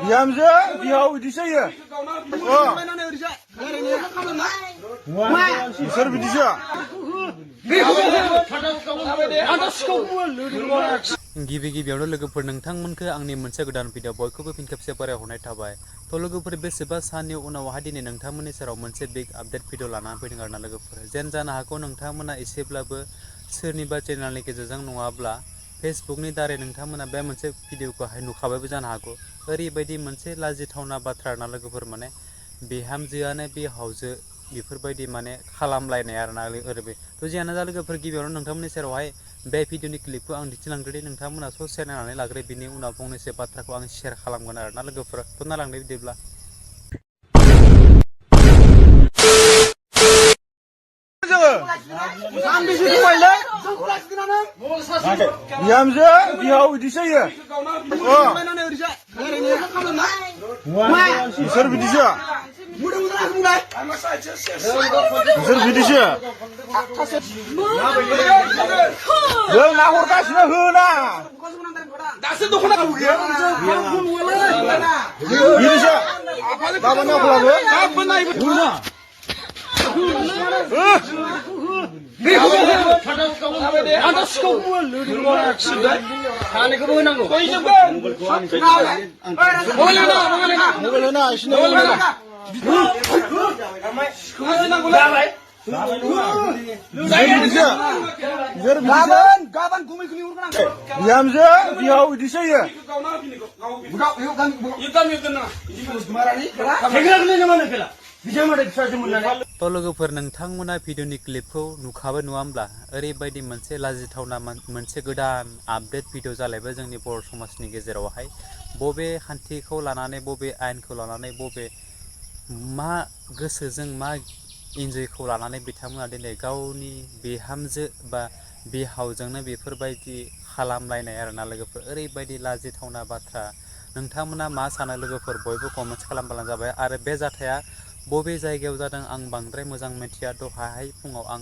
Behamjw bihaw idisa ya. Sir bidisa. गिबि गिबियावनो लोगोफोर नोंथांमोनखौ आंनि मोनसे गोदान भिडिअ बयखौबो फिन खेबसे बरायहरनाय थाबाय थ' लोगोफोर बेसेबा साननि उनावहाय दिनै नोंथांमोननि सेराव मोनसे बिग आपडेट भिडिअ लानानै फैदों आरोना लोगोफोर जेन जानो हागौ नोंथांमोना एसेब्लाबो सोरनिबा चेनेलनि गेजेरजों नङाब्ला फेसबुकनि दारै नोंथांमोना बे मोनसे भिडिअखौहाय नुखाबायबो जानो हागौ ओरैबायदि मोनसे लाजिथावना बाथ्रा आरोना लोगोफोर माने बिहामजोआनो बिहावजो बेफोरबायदि माने खालामलायनाय आरोना ओरैबायदि थ' जियानो जा लोगोफोर गिबियावनो नोंथांमोननि सेरावहाय बे भिडिअनि क्लिपखौ आं दिन्थिलांग्रोदि नोंथांमोना ससे नायनानै लाग्रो बिनि उनाव फंनैसो बाथ्राखौ आं शेयार खालामगोन आरोना लोगोफोर थ' नायलांदो बिदिब्ला Behamjw bihaw idisa ya. Sir bidisa. Sir bidisa. जों नाहरगासिनो Hwnna. दासो दखना बिदिसो गाबोन Hwnna. Behamjw bihaw idisa ya. थ' लोगोफोर नोंथांमोना भिडिअनि क्लिपखौ नुखाबाय नङा होमब्ला ओरैबायदि मोनसे लाजिथावना मोनसे गोदान आपडेट भिडिअ जालायबाय जोंनि बर' समाजनि गेजेरावहाय बबे खान्थिखौ लानानै बबे आयेनखौ लानानै बबे मा गोसोजों मा इन्जयखौ लानानै बिथांमोना दिनै गावनि बिहामजो बा बिहावजोंनो बेफोरबायदि खालामलायनाय आरोना लोगोफोर ओरैबायदि लाजिथावना बाथ्रा नोंथांमोना मा सानो लोगोफोर बयबो कमेन्ट खालामबानो जाबाय आरो बे जाथाया बबे जायगायाव जादों आं बांद्राय मोजां मिथिया दहाय फुङाव आं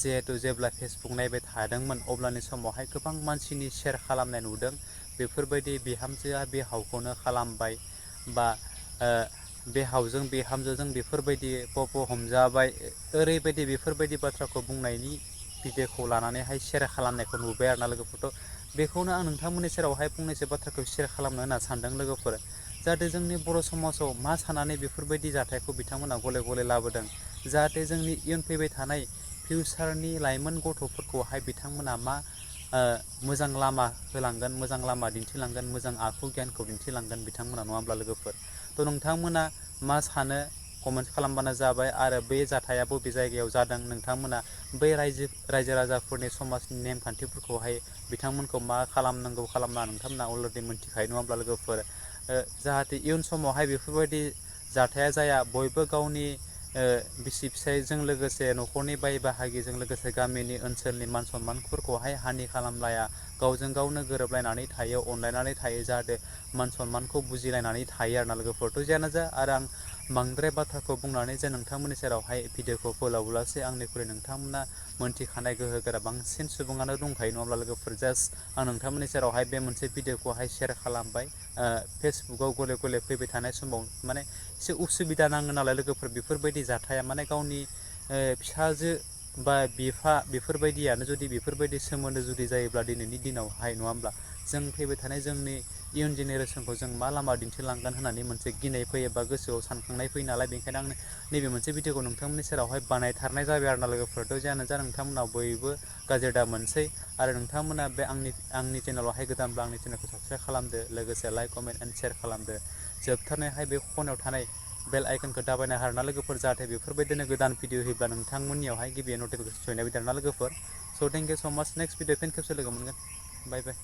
जिहेतु जेब्ला फेसबुक नायबाय थादोंमोन अब्लानि समावहाय गोबां मानसिनि शेयार खालामनाय नुदों बेफोरबायदि बिहामजोआ बिहावखौनो खालामबाय बा बिहावजों बिहामजोजों बेफोरबायदि हमजाबाय ओरैबायदि बेफोरबायदि बाथ्राखौ बुंनायनि भिडिअखौ लानानैहाय शेयार खालामनायखौ नुबाय आरोना लोगोफोर बेखौनो आं नोंथांमोननि सेरावहाय फंनैसो बाथ्राखौ शेयार खालामनो होनना सानदों लोगोफोर जाहाथे जोंनि बर' समाजाव मा साननानै बेफोरबायदि जाथायखौ बिथांमोना गले गले लाबोदों जाहाथे जोंनि इयुन फैबाय थानाय फिउचारनि लाइमोन गथ'फोरखौहाय बिथांमोना मा मोजां लामा होलांगोन मोजां लामा दिन्थिलांगोन मोजां आखु गियानखौ दिन्थिलांगोन बिथांमोना नङा होमब्ला लोगोफोर थ' नोंथांमोना मा सानो कमेन्ट खालामबानो जाबाय आरो बे जाथाया बबे जायगायाव जादों नोंथांमोना बै रायजो राजाफोरनि समाजनि नेमखान्थिफोरखौहाय बिथांमोनखौ मा खालामनांगौ खालामना नोंथांमोना अलरेडि मोनथिखायो नङा होमब्ला लोगोफोर जाहाथे इयुन समावहाय बेफोरबायदि जाथाया जाया बयबो गावनि बिसि फिसायजों लोगोसे न'खरनि बाय बाहागिजों लोगोसे गामिनि ओनसोलनि मान सनमानफोरखौहाय हानि खालामलाया गावजों गावनो गोरोबलायनानै थायो अनलायनानै थायो जाहाथे मान सनमानखौ बुजिलायनानै थायो आरोना लोगोफोरथ' जियानो जा आरो आं बांद्राय बाथ्राखौ बुंनानै जे नोंथांमोननि सेरावहाय भिडिअखौ फोलावब्लासो आंनिख्रुइ नोंथांमोना मोनथिखानाय गोहोगोरा बांसिन सुबुङानो दंखायो नङाब्ला लोगोफोर जास्ट आं नोंथांमोननि सेरावहाय बे मोनसे भिडिअखौहाय शेयार खालामबाय फेसबुकआव गले गले फैबाय थानाय समाव माने एसे उसुबिदा नाङो नालाय लोगोफोर बेफोरबायदि जाथाया माने गावनि फिसाजो बा बिफा बेफोरबायदियानो जुदि बेफोरबायदि सोमोन्दो जुदि जायोब्ला दिनैनि दिनावहाय नङा होमब्ला जों फैबाय थानाय जोंनि इयुन जेनेरेसनखौ जों मा लामा दिन्थिलांगोन होननानै मोनसे गिनाय फैयो बा गोसोआव सानखांनाय फैयो नालाय बेनिखायनो आं नैबे मोनसे भिडिअखौ नोंथांमोननि सेरावहाय बानायथारनाय जाबाय आरोना लोगोफोरथ' जियानो जा नोंथांमोनाव बयबो गाज्रि दा मोनसै आरो नोंथांमोना बे आंनि चेनेलावहाय गोदानब्ला आंनि चेनेलखौ साबस्क्राइब खालामदो लोगोसे लाइक कमेन्ट एन्ड शेयार खालामदो जोबथारनायावहाय बे खनायाव थानाय बेल आइकनखौ दाबायना हारना लोगोफोर जाहाथे बेफोरबायदिनो गोदान भिडिअ होयोब्ला नोंथांमोननियावहाय गिबि नटिफिकेसन सहैनाय बायदि आरोना लोगोफोर स' थेंक इउ स' माच नेक्स्ट भिडिअ फिन खेबसे लोगो मोनगोन बाय बाय